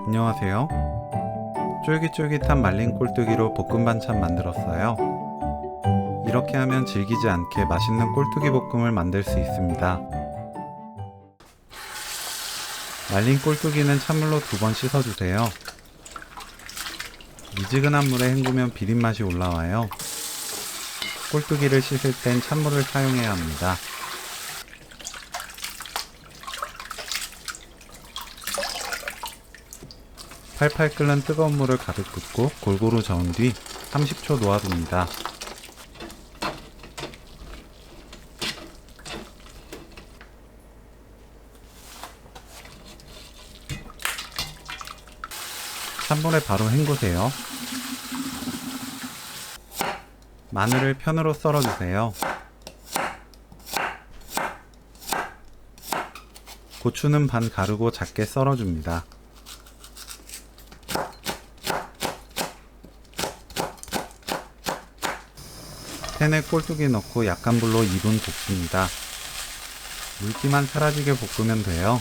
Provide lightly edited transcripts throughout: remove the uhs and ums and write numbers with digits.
안녕하세요. 쫄깃쫄깃한 말린 꼴뚜기로 볶음 반찬 만들었어요. 이렇게 하면 질기지 않게 맛있는 꼴뚜기 볶음을 만들 수 있습니다. 말린 꼴뚜기는 찬물로 2번 씻어주세요. 미지근한 물에 헹구면 비린맛이 올라와요. 꼴뚜기를 씻을 땐 찬물을 사용해야 합니다. 팔팔 끓는 뜨거운 물을 가득 붓고 골고루 저은 뒤 30초 놓아둡니다. 찬물에 바로 헹구세요. 마늘을 편으로 썰어주세요. 고추는 반 가르고 작게 썰어줍니다. 팬에 꼴뚜기 넣고 약한 불로 2분 볶습니다. 물기만 사라지게 볶으면 돼요.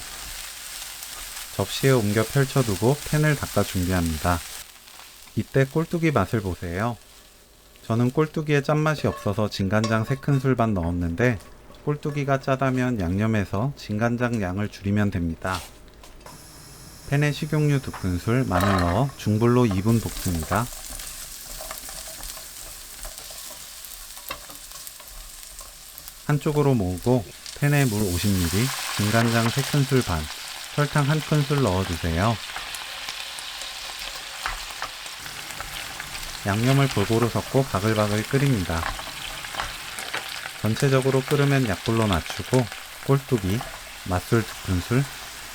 접시에 옮겨 펼쳐두고 팬을 닦아 준비합니다. 이때 꼴뚜기 맛을 보세요. 저는 꼴뚜기에 짠맛이 없어서 진간장 3큰술 반 넣었는데 꼴뚜기가 짜다면 양념해서 진간장 양을 줄이면 됩니다. 팬에 식용유 2큰술, 마늘 넣어 중불로 2분 볶습니다. 한쪽으로 모으고 팬에 물 50ml, 진간장 3큰술 반, 설탕 1큰술 넣어주세요. 양념을 골고루 섞고 바글바글 끓입니다. 전체적으로 끓으면 약불로 낮추고 꼴뚜기, 맛술 2큰술,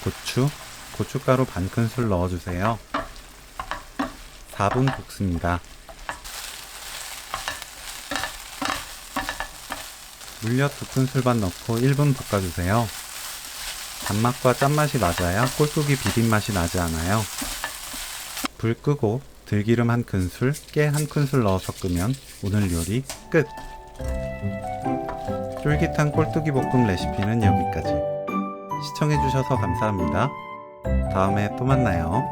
고추, 고춧가루 반큰술 넣어주세요. 4분 볶습니다. 물엿 2큰술 반 넣고 1분 볶아주세요. 단맛과 짠맛이 맞아야 꼴뚜기 비린맛이 나지 않아요. 불 끄고 들기름 1큰술, 깨 1큰술 넣어 섞으면 오늘 요리 끝! 쫄깃한 꼴뚜기 볶음 레시피는 여기까지. 시청해주셔서 감사합니다. 다음에 또 만나요.